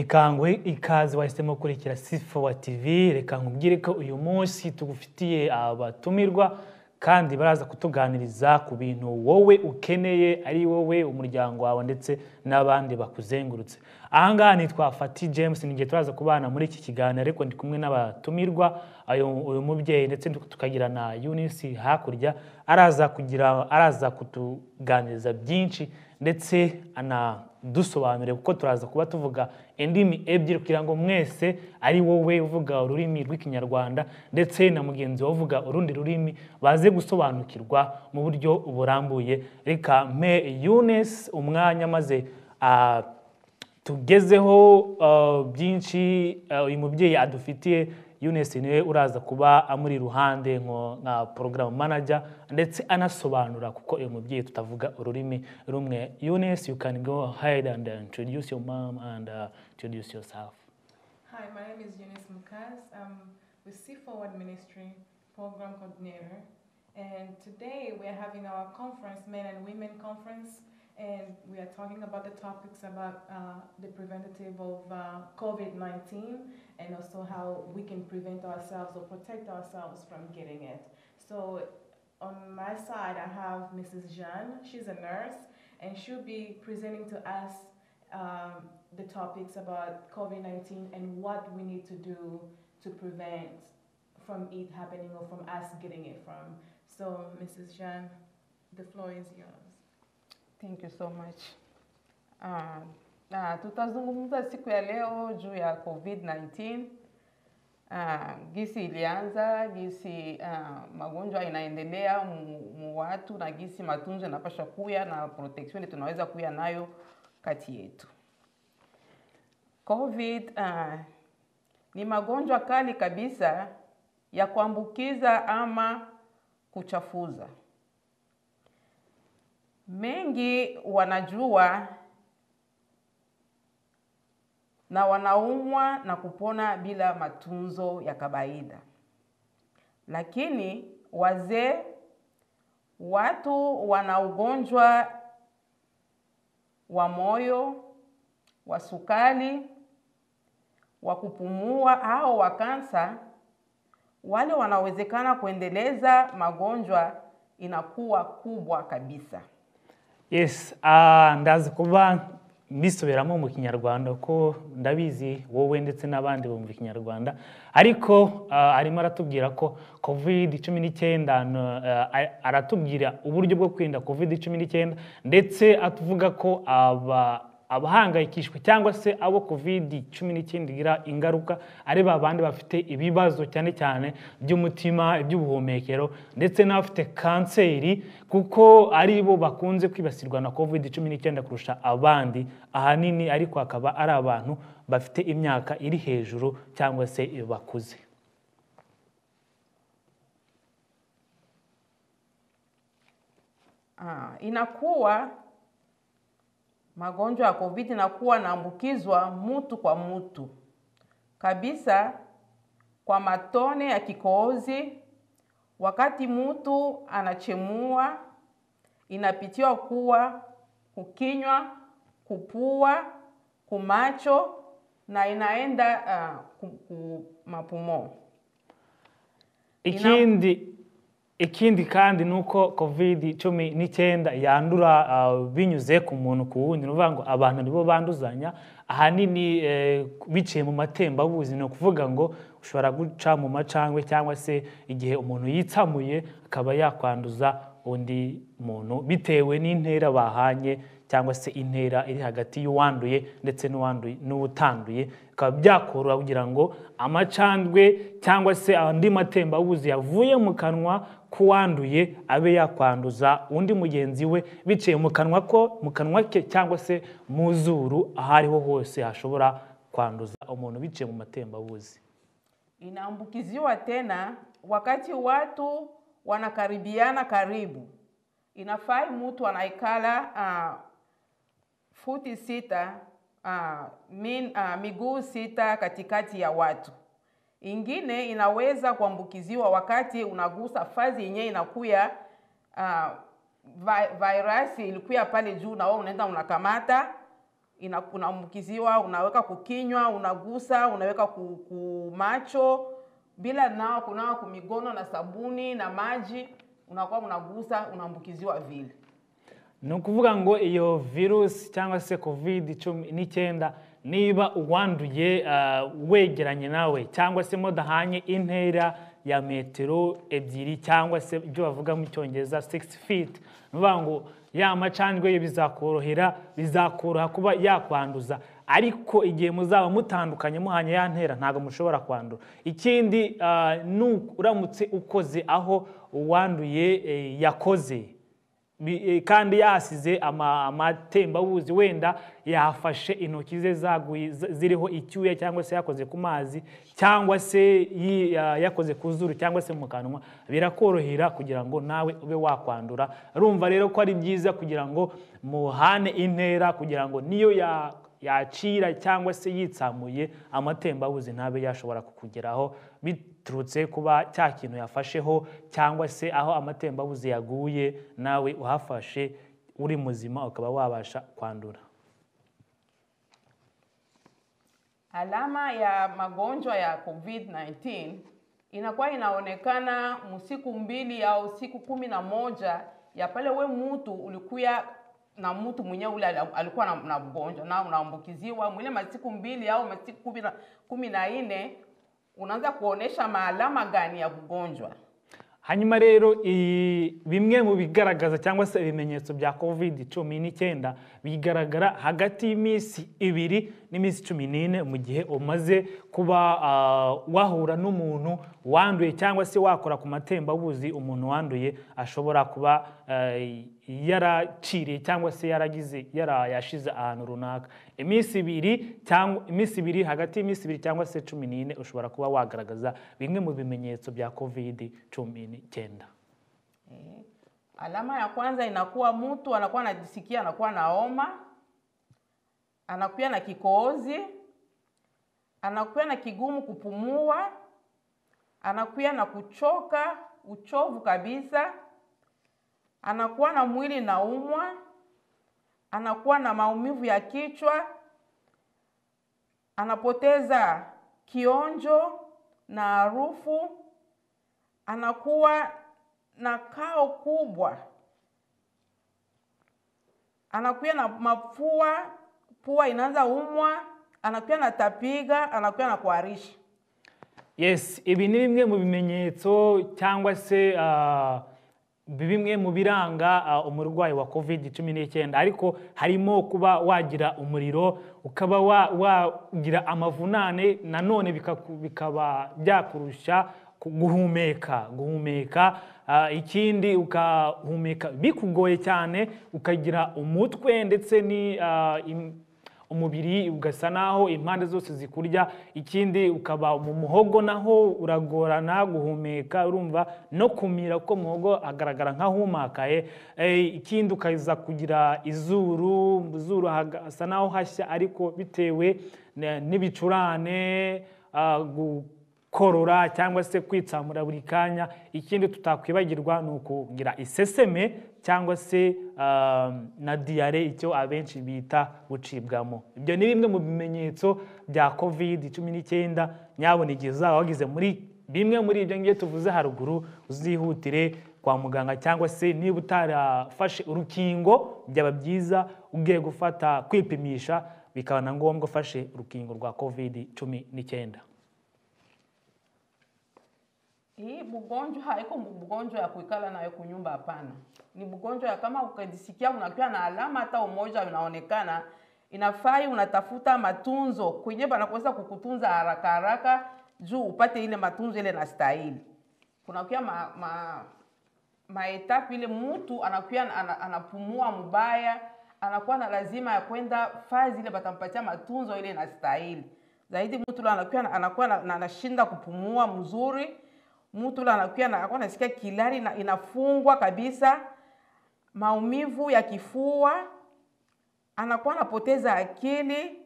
reka ngwe ikaze wahisemo kurikira Sifa TV. Reka nkubwire ko uyu munsi tugufitiye abatumirwa kandi baraza kutuganiriza ku bintu wowe ukeneye, ari wowe, umuryango wawe ndetse n'abandi bakuzengurutse. Ahangaha nitwa Fati James, ninjye turaza kubana muri iki kiganiro, ariko ndi kumwe n'abatumirwa, uyu mubyeyi ndetse tukagira na Eunice hakurya, araza kutuganiriza byinshi ndetse dusobanure kuko turaza kuba tuvuga indimi ebyiri kugira ngo mwese, ari wowe uvuga ururimi rw'Ikinyarwanda ndetse na mugenzi wawe uvuga urundi rurimi, baze gusobanukirwa mu buryo burambuye. Reka mpe Eunice umwanya maze tugezeho byinshi uyu mubyeyi adufitiye. Eunice niwe uraza kuba amuri iruhande nka program manager ndetse anasobanura kuko uyu mubyeyi tutavuga ururimi rumwe. Eunice, you can go ahead and introduce your mom and introduce yourself. Hi, my name is Eunice Mukaz. I'm with C4 Ministry Program Coordinator, and today we are having our conference, Men and Women Conference, and we are talking about the topics about the preventative of COVID-19 and also how we can prevent ourselves or protect ourselves from getting it. So on my side, I have Mrs. Jeanne. She's a nurse, and she'll be presenting to us the topics about COVID-19 and what we need to do to prevent from it happening or from us getting it from. So Mrs. Jeanne, the floor is yours. Thank you so much. Tutazungumza siku ya leo juu ya COVID-19. Gisi ilianza, gisi magonjwa inaendelea mu watu na gisi matunzo yanapaswa kuya na protection tunaweza kuya nayo kati yetu. COVID ni magonjwa kali kabisa ya kuambukiza ama kuchafuza. Mengi wanajua na wanaumwa na kupona bila matunzo ya kawaida. Lakini wazee, watu wana ugonjwa wa moyo, wa sukari, wa kupumua au wa kansa, wale wanawezekana kuendeleza magonjwa inakuwa kubwa kabisa. Yes, ndazi kuba mbisubiramo mu Kinyarwanda ko ndabizi wowe ndetse n'abandi bumva Kinyarwanda, ariko arimo aratubwira ko COVID-19 aratubwira uburyo bwo kwirinda COVID-19 ndetse atuvuga ko abahangayikishwe cyangwa se abo COVID-19 igira ingaruka ari babandi bafite ibibazo cyane cyane by'umutima, iby'ubuhumekero ndetse n'abafite kanseri, kuko ari bo bakunze kwibasirwa na COVID-19 kurusha abandi ahanini, ariko akaba ari abantu bafite imyaka iri hejuru cyangwa se bakuze. Inakuwa magonjwa ya COVID inakuwa naambukizwa mtu kwa mtu kabisa kwa matone ya kikohozi. Wakati mtu anachemua, inapitiwa kuwa kukinywa, kupua, kumacho na inaenda mapumo. Ikindi kandi nuko COVID-19 yandura binyuze ku muntu ku wundi, nuvuga ngo abantu nibo banduzanya ahanini biciye mu matembabuzi. No kuvuga ngo ushobora guca mu macangwe cyangwa se igihe umuntu yitsamuye akaba yakwanduza undi muntu bitewe n'intera bahanye cyangwa se intera iri hagati y'uwanduye ndetse n'utanduye. Bikaba byakoroha kugira ngo amacandwe cyangwa se andi matembabuzi yavuye mu kanwa kuwanduye abe yakwanduza undi mugenzi we biciye mu kanwa ke cyangwa se mu zuru, ahariho hose hashobora kwanduza umuntu biciye mu matembabuzi. Inaambukiziwa tena wakati watu wanakaribiana karibu. Inafai mtu anaikala futi 6, miguu 6 katikati ya watu. Ingine inaweza kuambukiziwa wakati unagusa fazi yenyewe inakuya virus ilikuya pale juu na wewe unaenda unakamata unaambukiziwa, unaweka kukinywa, unagusa, unaweka kumacho, bila nao kunawa kumigono na sabuni na maji, unakuwa unagusa, unaambukiziwa vile. Ni ukuvuga ngo iyo virus cyangwa se COVID-19 niba uwanduye wegeranye nawe cyangwa se mudahanye intera ya metero 2 cyangwa se ibyo bavuga mu cyongereza 6 feet, nuvuga ngo ya macandwe ye bizakoroha kuba yakwanduza, ariko igihe muzaba mutandukanye muhanye ya ntera ntago mushobora kwandura. Ikindi uramutse ukoze aho uwanduye yakoze kandi yasize amatembabuzi, wenda yafashe intoki ze ziriho icyuya cyangwa se yakoze ku mazi cyangwa se yakoze ku zuru cyangwa se mu kanwa, birakorohera kugira ngo nawe ube wakwandura. Urumva rero ko ari byiza kugira ngo muhane intera kugira ngo niyo yacira cyangwa se yitsamuye amatembabuzi ntabe yashobora kukugeraho biturutse kuba cya kintu yafasheho cyangwa se aho amatembabuzi yaguye nawe uhafashe uri muzima ukaba wabasha kwandura. Alama ya magonjwa ya COVID-19 inakuwa inaonekana msiku 2 au siku 11 ya pale we mtu ulikuya na mtu mwenyewe ule alikuwa na mgonjwa na unaambukiziwa mwile masiku 2 au masiku 14 unaanza kuonesha maalama gani ya ugonjwa. Hanyuma rero bimwe mu bigaragaza cyangwa se ibimenyetso bya COVID-19 bigaragara hagati y'imisi 2 n'imisi 14 mu gihe umaze kuba wahura n'umuntu wanduye cyangwa se wakora ku matembabuzi umuntu wanduye ashobora kuba yaraciriye cyangwa se yashize ahantu runaka. Imisi 2 hagati y'imisi 2 cyangwa se 14 ushobora kuba wagaragaza bimwe mu bimenyetso bya COVID-19. Alama ya kwanza inakuwa mtu anakuwa anajisikia anakuwa na homa, anakuwa na kikohozi, anakuwa na kigumu kupumua, anakuwa na kuchoka, uchovu kabisa, anakuwa na mwili naumwa, anakuwa na maumivu ya kichwa, anapoteza kionjo na harufu, anakuwa na kao kubwa, anakuwa na mapua, pua inaanza umwa, anakuwa na tapiga, anakuwa na kuharisha. Yes, ibi ni bimwe mu bimenyetso cyangwa se bimwe mu biranga umurwayi wa COVID-19, ariko harimo kuba wagira umuriro, ukaba wagira amavunane, nanone bikaba byakurusha guhumeka, ikindi ukahumeka bikugoye cyane, ukagira umutwe ndetse ni umubiri ugasa naho impande zose zikurya, ikindi ukaba mu muhogo naho uragorana guhumeka, urumva no kumira ko muhogo agaragara nk'ahumakaye, ikindi ukaza kugira izuru hasa naho hashya ariko bitewe n'ibicurane, korora cyangwa se kwitsamura buri kanya. Ikindi tutakwibagirwa ni ukugira iseseme cyangwa se na diare, icyo abenshi bita gucibwamo. Ibyo ni bimwe mu bimenyetso bya COVID-19. Nyabona igihe uzaba wagize muri bimwe muri ibyo ngiye tuvuze haruguru, uzihutire kwa muganga, cyangwa se niba utarafashe urukingo byaba byiza ugiye gufata kwipimisha, bikaba na ngombwa ufashe urukingo rwa COVID-19. Hii mgonjwa haiko mgonjwa ya kuikala nayo kunyumba, hapana. Ni mgonjwa ya kama ukajisikia unakuwa na alama hata umoja unaonekana, inafai unatafuta matunzo kwenye banakosa kukutunza haraka juu upate ile matunzo ile na stahili. Kuna kuwa maetapi ile mtu anakuwa anapumua mbaya, anakuwa na lazima ya kwenda fazi ile batampatia matunzo ile na stahili. Zaidi mtu anakuwa anashinda kupumua mzuri, mtu anakuwa anasikia kilari inafungwa kabisa, maumivu ya kifua, anakuwa anapoteza akili,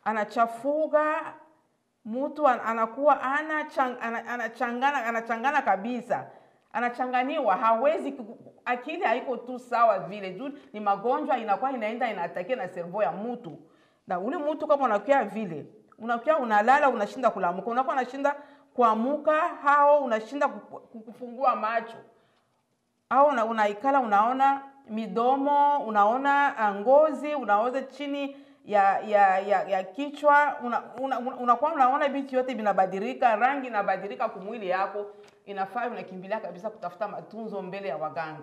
anachafuga, mtu anakuwa anachangana kabisa, anachanganiwa, hawezi, akili haiko tu sawa vile. Juu ni magonjwa inakuwa inaenda inatakia na servo ya mtu. Na ule mtu kama unakuwa vile, unakuwa unalala unashinda kulamuka, unakuwa unashinda kuamuka, hao unashinda kufungua macho. Au unaikala unaona midomo, unaona ngozi, unaoza chini ya kichwa, unakuwa unaona vitu yote vinabadilika, rangi inabadilika kumwili yako, inafaa unakimbilia kabisa kutafuta matunzo mbele ya waganga.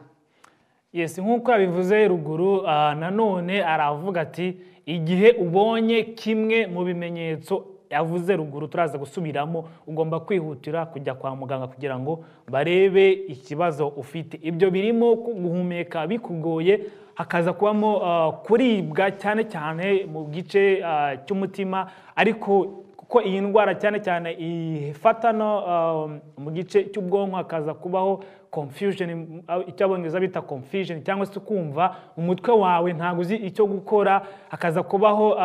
Yes, nkuko yabivuze ruguru, nanone aravuga ati igihe ubonye kimwe mu bimenyetso yavuze ruguru turaza gusubiramo, ugomba kwihutira kujya kwa muganga kugira ngo barebe ikibazo ufite. Ibyo birimo guhumeka bikugoye, hakaza kubamo kuribwa cyane cyane mu gice cy'umutima, ariko kuko iyi ndwara cyane cyane ifata no mu gice cy'ubwonko, hakaza kubaho confusion, icyabongereza bita confusion, cyangwa se kumva umutwe wawe ntago uzi icyo gukora, hakaza kubaho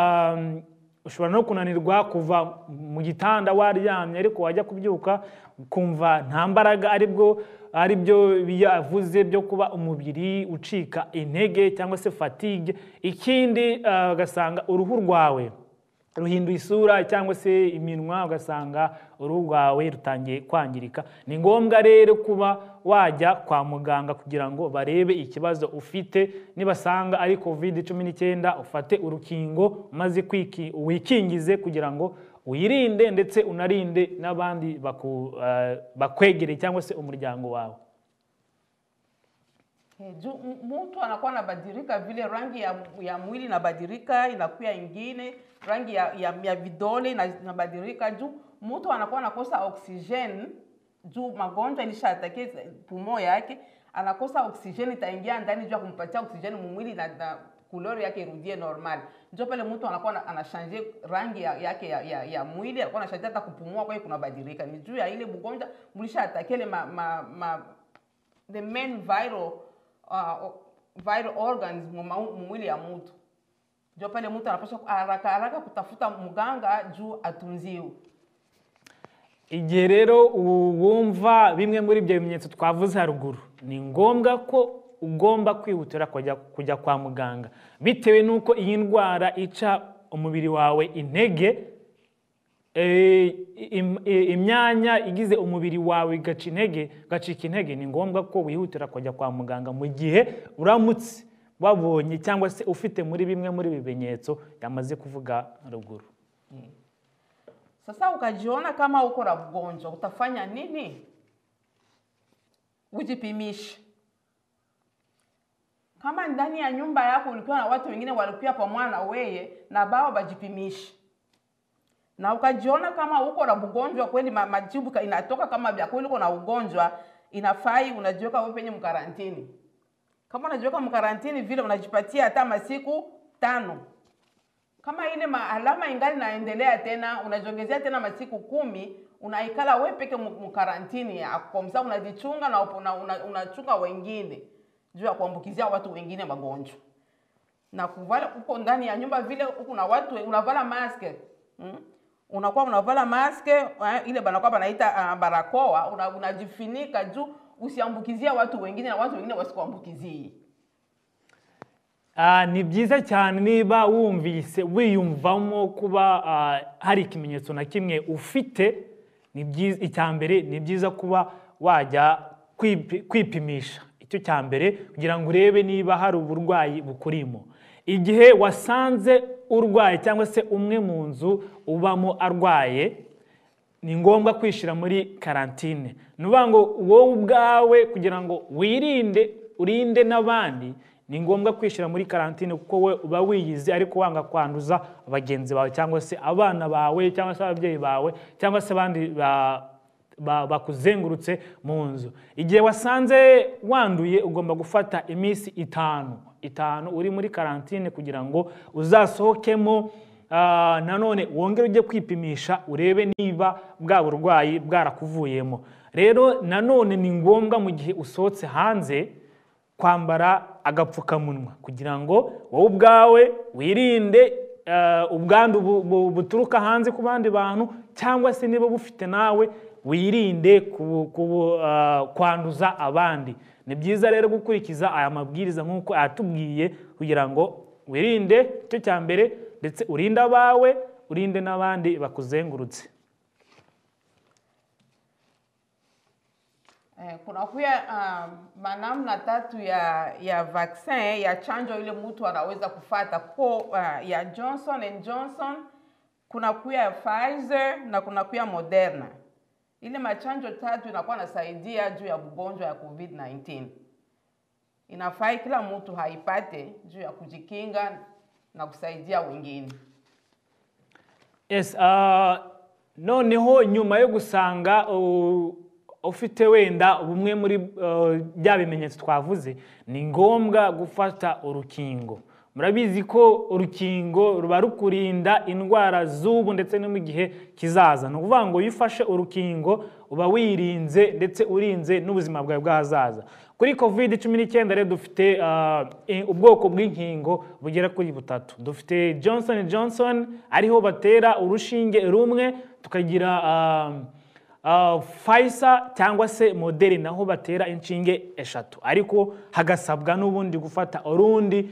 ushobora no kunanirwa kuva mu gitanda waryamye, ariko wajya kubyuka kumva nta mbaraga, aribyo biyavuze byo kuba umubiri ucika intege cyangwa se fatigue. Ikindi ugasanga uruhu rwawe ruhinduye isura cyangwa se iminwa, ugasanga uruhu rwawe rutangiye kwangirika. Ni ngombwa rero kuba wajya kwa muganga kugira ngo barebe ikibazo ufite. Nibasanga ari COVID-19 ufate urukingo maze wikingize kugira ngo uyirinde ndetse unarinde n'abandi bakwegereye cyangwa se umuryango wawe. Mtu anakuwa anabadilika vile, rangi ya mwili inabadilika, inakuwa ingine, rangi ya vidole inabadilika, juu mtu anakuwa anakosa oxygen, juu magonjwa ilishatake pumo yake, anakosa oxygen, itaingia ndani juu kumpatia oxygen mwili na couleur yake irudie normal. Ndio pale mtu anakuwa anashanje rangi yake ya mwili, anakuwa anashanje hata kupumua kwa hiyo kunabadilika. Ni juu ya ile magonjwa mlishatakele the main viral organs mwili ya mtu. Ndio pale mtu anapaswa haraka kutafuta mganga juu atunziwe. Igihe rero wumva bimwe muri ibyo bimenyetso twavuze haruguru, ni ngombwa ko ugomba kwihutira kujya kwa muganga, bitewe nuko iyi ndwara ica umubiri wawe intege, imyanya igize umubiri wawe gacika intege. Ni ngombwa ko wihutira kujya kwa muganga mu gihe uramutse wabonye cyangwa se ufite muri bimwe muri bimenyetso yamaze kuvuga ruguru. Sasa ukajiona kama uko na ugonjwa, utafanya nini? Ujipimishe. Kama ndani ya nyumba yako ulikuwa na watu wengine walikuwa pamoja na wewe, na bao bajipimishe. Na ukajiona kama uko na ugonjwa kweli, majibu inatoka kama vya kweli uko na ugonjwa, inafai unajiweka wewe penye mkarantini. Kama unajiweka mkarantini vile, unajipatia hata masiku 5. Kama ile alama ingali naendelea tena, unajiongezea tena masiku 10, unaikala wewe peke mkarantini, kwa msababu unajichunga na unachunga wengine juu ya kuambukizia watu wengine magonjwa. Na kuvala uko ndani ya nyumba vile, uko na watu unavala mask. Unakuwa unavala mask, ile banakuwa banaita barakoa, unajifunika juu usiambukizia watu wengine na watu wengine wasikuambukizie. Ni byiza cyane niba wiyumvamo kuba hari ikimenyetso na kimwe ufite, ni byiza. Icyambere ni byiza kuba wajya kwipimisha, icyo cyambere, kugira ngo urebe niba hari uburwayi bukurimo. Igihe wasanze urwaye cyangwa se umwe mu nzu ubamo arwaye, ni ngombwa kwishira muri karantine. Nuvuga ngo wowe ubwawe kugira ngo urinde n'abandi, ni ngombwa kwishira muri karantine, kuko we uba wiyizi ariko wanga kwanduza abagenzi bawe cyangwa se abana bawe cyangwa se ababyeyi bawe cyangwa se abandi bakuzengurutse mu nzu. Igihe wasanze wanduye, ugomba gufata iminsi 5 uri muri karantine kugira ngo uzasohokemo, nanone wongere ujye kwipimisha urebe niba bwa burwayi bwarakuvuyemo. Rero nanone ni ngombwa mu gihe usohotse hanze kwambara agapfukamunwa kugira ngo wowe ubwawe wirinde ubwandu buturuka hanze ku bandi bantu, cyangwa se niba bufite nawe wirinde kwanduza abandi. Ni byiza rero gukurikiza aya mabwiriza nk'uko atubwiye kugira ngo wirinde cyo cyambere ndetse urinde abawe, urinde n'abandi bakuzengurutse. Kuna kuya manamna tatu ya vaccine ya chanjo ile mtu anaweza kufata ya Johnson and Johnson, kuna kuya Pfizer na kuna kuya Moderna. Ile machanjo tatu inakuwa nasaidia juu ya ugonjwa ya COVID-19. Inafai kila mtu haipate juu ya kujikinga na kusaidia wengine. Yes, noneho nyuma yo gusanga ufite wenda bumwe muri bya bimenyetso twavuze, ni ngombwa gufata urukingo. Murabizi ko urukingo ruba rukurinda indwara z'ubu ndetse no mu gihe kizaza. No kuvuga ngo yifashe urukingo uba wirinze ndetse urinze n'ubuzima bwawe bw'ahazaza. Kuri COVID-19 rero dufite ubwoko bw'inkingo bugera kuri butatu. Dufite Johnson & Johnson ariho batera urushinge rumwe, tukagira Pfizer cyangwa se Moderna naho batera inshinge eshatu, ariko hagasabwa n'ubundi gufata urundi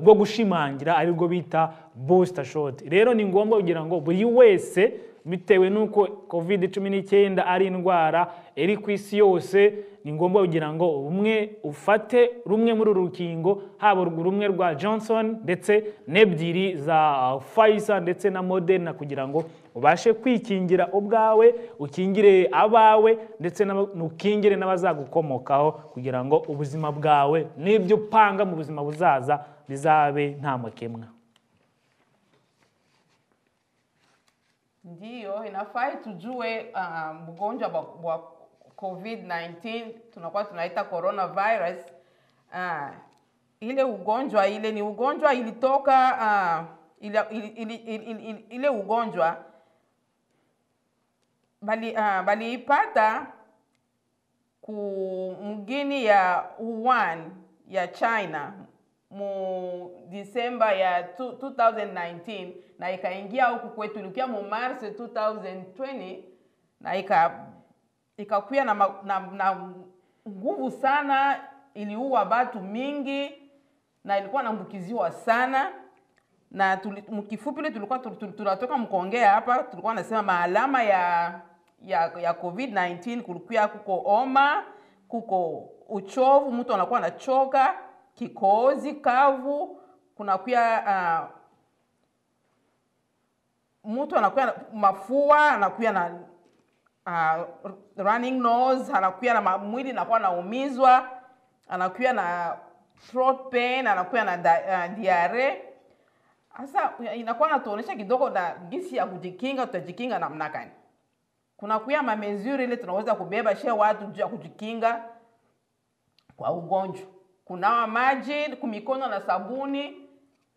rwo gushimangira ari rwo bita booster shot. Rero ni ngombwa kugira ngo buri wese, bitewe nuko COVID-19 ari indwara iri ku isi yose, ni ngombwa kugira ngo umwe ufate rumwe muri urukingo, haba rumwe rwa Johnson ndetse n'ebyiri za Pfizer ndetse na Moderna, kugira ngo ubashe kwikingira ubwawe, ukingire abawe ndetse nukingire n'abazagukomokaho, kugira ngo ubuzima bwawe n'ibyo upanga mu buzima buzaza bizabe nta makemwa. Ndiyo, inafai tujue mgonjwa wa COVID-19 tunakuwa tunaita coronavirus. Ile ugonjwa ile ni ugonjwa ilitoka ile ugonjwa baliipata ku mgini ya Wuhan ya China mu December ya 2019 na ikaingia huku kwetu ilikia mu March 2020 na ikakuya na nguvu sana, iliua watu mingi na ilikuwa naambukiziwa sana. Na mkifupi ile tulikuwa tunatoka mkongea hapa, tulikuwa nasema maalama ya COVID-19 kulikuwa kuko homa, kuko uchovu, mtu anakuwa anachoka, kikohozi kavu, kuna kuya mtu anakuwa mafua, anakuwa na running nose, anakuwa na mwili anakuwa naumizwa, anakuwa na throat pain, anakuwa na diarrhea. Sasa inakuwa natuonesha kidogo na gisi ya kujikinga, tutajikinga namna gani. Kuna kuya mamezuri ile tunaweza kubeba she watu juu ya kujikinga kwa ugonjwa. Kunawa maji, kumikono na sabuni,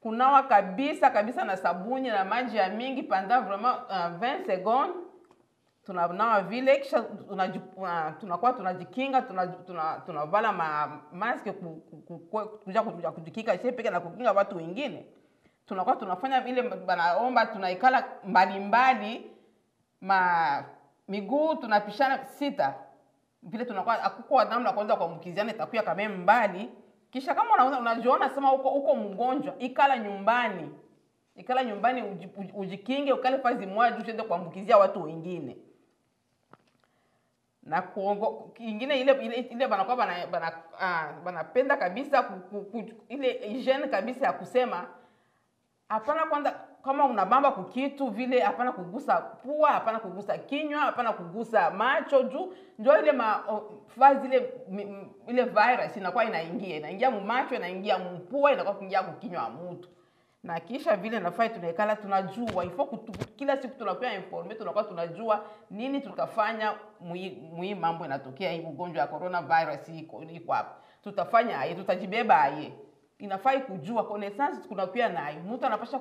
kunawa kabisa na sabuni na maji ya mingi pendant vraiment 20 secondes. Tunanawa vile, kisha tunakuwa tunajikinga, tunavala mask kuja kujikinga she peke na kukinga watu wengine. Tunakuwa tunafanya vile banaomba, tunaikala mbalimbali, miguu tunapishana 6. Vile tunakuwa akuko namna kwanza kuambukiziana itakuwa kama mbali. Kisha kama unajiona sema uko mgonjwa, ikala nyumbani. Ikala nyumbani ujikinge, ukale fazi moja usiende kuambukizia watu wengine. Na kingine ile banakuwa banapenda kabisa ile hygiene kabisa ya kusema hapana, kwanza kama unabamba kukitu vile hapana kugusa pua, hapana kugusa kinywa, hapana kugusa macho juu ndio ile fazi ile virus inakuwa inaingia mu macho, inaingia mu pua, inakuwa kuingia kwa kinywa ya mtu. Na kisha vile nafai tunaikala tunajua kila siku tunakuwa informed, tunakuwa tunajua nini tutafanya mui mambo inatokea hii ugonjwa ya coronavirus iko hapa. Tutafanya aje, tutajibeba aje. Inafai kujua connaissance kunakuwa nayo. Mtu anapaswa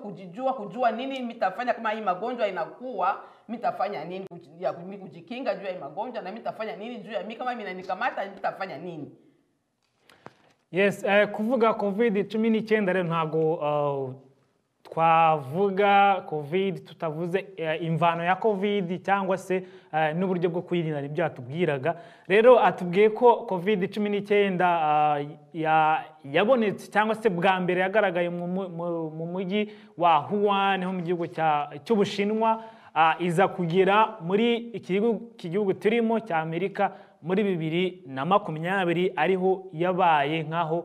kujua nini mitafanya kama hii magonjwa inakuwa, mitafanya nini kujikinga juu ya hii magonjwa, na mitafanya nini juu ya mimi kama mimi inanikamata mitafanya nini. Yes, kuvuga COVID-19 rero ntago twavuga covid tutavuze imvano ya covid cyangwa se n'uburyo bwo kuyirinda ibyo atubwiraga. Rero atubwiye ko COVID-19 yabonetse cyangwa se bwa mbere yagaragaye mu mujyi wa Wuhan ho mu gihugu cy'Ubushinwa, iza kugera muri iki gihugu turimo cya Amerika muri 2020 ariho yabaye nkaho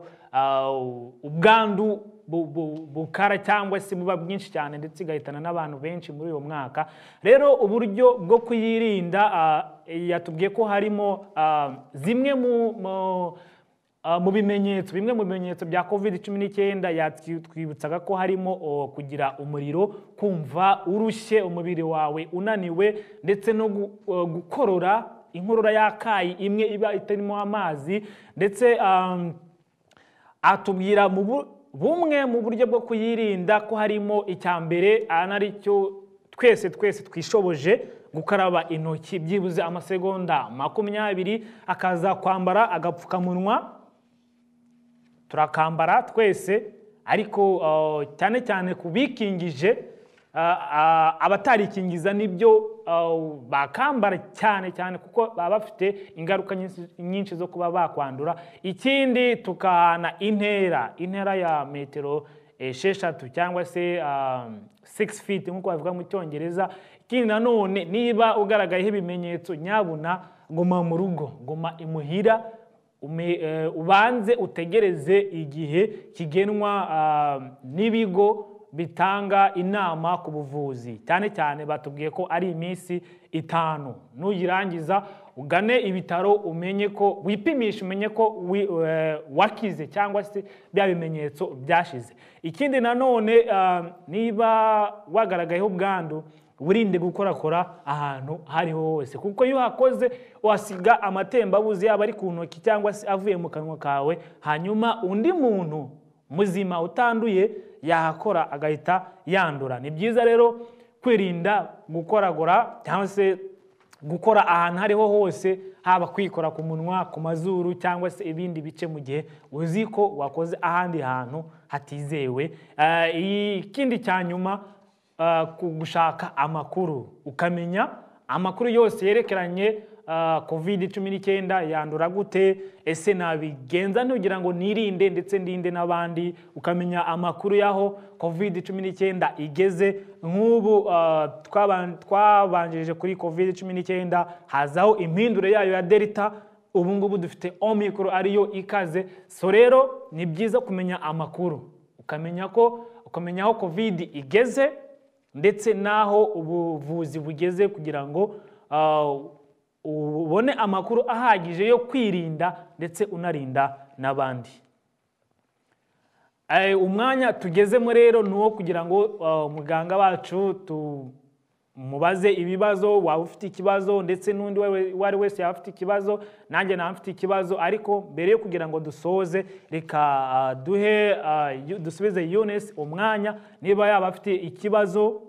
ubwandu bukara cyangwa se buba bwinshi cyane ndetse igahitana n'abantu benshi muri uwo mwaka. Rero uburyo bwo kuyirinda yatubwiye ko harimo zimwe bimwe mu bimenyetso bya COVID-19. Yatwibutsaga ko harimo kugira umuriro, kumva urushye, umubiri wawe unaniwe, ndetse no gukorora inkorora y'akayi imwe iba itarimo amazi. Ndetse atubwira bumwe mu buryo bwo kuyirinda ko harimo icyambere anaricyo twese twishoboje gukaraba intoki byibuze amasegonda 20, akaza kwambara agapfukamunwa, turakambara twese, ariko cyane cyane kubikingije, abatarikingiza nibyo bakambara cyane kuko baba bafite ingaruka nyinshi zo kuba bakwandura. Ikindi tukahana intera ya metero 6 cyangwa se 6 feet nkuko bavuga mu Cyongereza. Ikindi nanone, niba ugaragayeho ibimenyetso, nyabuna guma mu rugo, guma imuhira, ubanze utegereze igihe kigenwa n'ibigo bitanga inama ku buvuzi. Cyane batubwiye ko ari iminsi 5. Nuyirangiza ugane ibitaro, umenye ko wipimisha, umenye ko wakize cyangwa se bya bimenyetso byashize. Ikindi nanone, niba wagaragayeho ubwandu, wirinde gukorakora ahantu hariho hose, kuko iyo hakoze wasiga amatembabuzi yaba ari ku ntoki cyangwa se avuye mu kanwa kawe, hanyuma undi muntu muzima utanduye yahakora agahita yandura. Ni byiza rero kwirinda gukoragora cyangwa se gukora ahantu hariho hose, haba kwikora ku munwa, ku mazuru cyangwa se ibindi bice mu gihe uzi ko wakoze ahandi hantu hatizewe. Ikindi cyanyuma, gushaka amakuru, ukamenya amakuru yose yerekeranye COVID-19 yandura gute, ese nabigenza ntugira ngo nirinde ndetse ndinde n'abandi. Ukamenya amakuru yaho COVID-19 igeze. Nk'ubu twabanjije kuri COVID-19, hazaho impindure yayo ya Delta, ubu ngubu dufite Omicron ariyo ikaze. So rero ni byiza kumenya amakuru, ukamenya aho COVID igeze ndetse naho ubuvuzi bugeze, kugira ngo ubone amakuru ahagije yo kwirinda ndetse unarinda n'abandi. Umwanya tugezemo rero nuwo kugira ngo muganga wacu tumubaze ibibazo. Waba ufite ikibazo ndetse n'undi wari wese yaba afite ikibazo, nanjye naba mfite ikibazo. Ariko mbere yo kugira ngo dusoze, reka dusubize Eunice umwanya, niba yaba afite ikibazo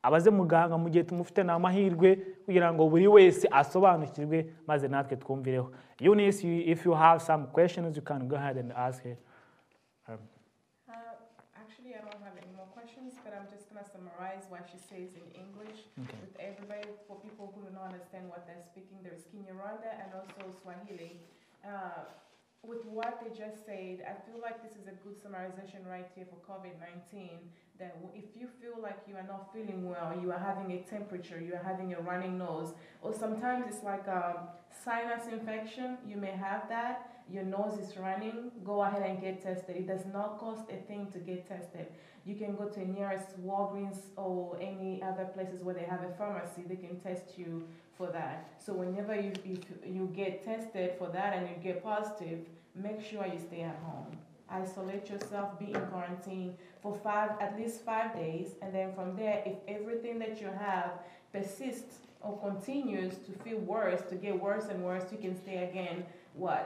abaze muganga mu gihe tumufite n'amahirwe, kugira ngo buri wese asobanukirwe maze natwe twumvireho. Eunice, if you have some questions, you can go ahead and ask her. Actually, I don't have any more questions, but I'm just going to summarize what she says in English with everybody. For people who do not understand what they're speaking, there's Kinyarwanda and also Swahili. With what they just said, I feel like this is a good summarization right here for COVID-19, that if you feel like you are not feeling well, you are having a temperature, you are having a running nose, or sometimes it's like a sinus infection, you may have that, your nose is running, go ahead and get tested. It does not cost a thing to get tested. You can go to the nearest Walgreens or any other places where they have a pharmacy, they can test you for that. So whenever you get tested for that and you get positive, make sure you stay at home. Isolate yourself, be in quarantine for at least 5 days, and then from there, if everything that you have persists or continues to feel worse, to get worse and worse, you can stay again,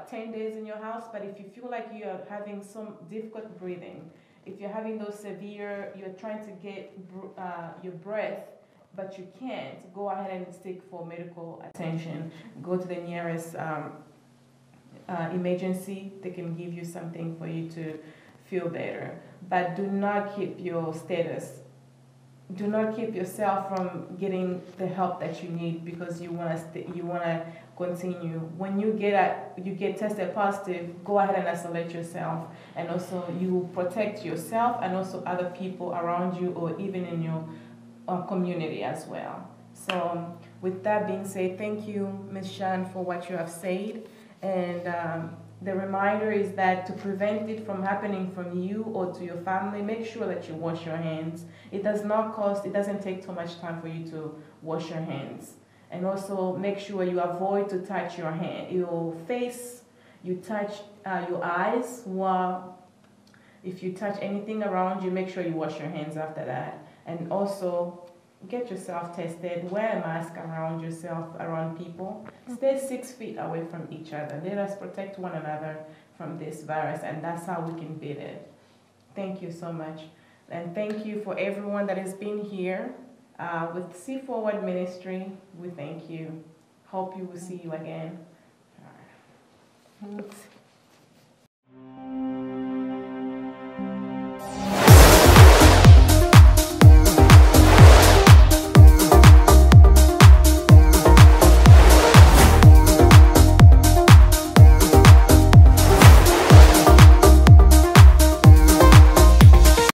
10 days in your house. But if you feel like you are having some difficult breathing, if you're having those severe, you're trying to get your breath, but you can't, go ahead and seek for medical attention. Go to the nearest emergency. They can give you something for you to feel better. but do not keep your status. Do not keep yourself from getting the help that you need because you want to continue. When you get tested positive, go ahead and isolate yourself, and also you protect yourself and also other people around you or even in your community as well. So with that being said, thank you, Ms. Shan, for what you have said. And the reminder is that to prevent it from happening from you or to your family, make sure that you wash your hands. It doesn't take too much time for you to wash your hands. And also make sure you avoid to touch your face, you touch your eyes. If you touch anything around you, make sure you wash your hands after that. And also get yourself tested, wear a mask around yourself, around people. Stay 6 feet away from each other. Let us protect one another from this virus, and that's how we can beat it. Thank you so much. And thank you for everyone that has been here. With See Forward Ministry, we thank you. Hope you will see you again.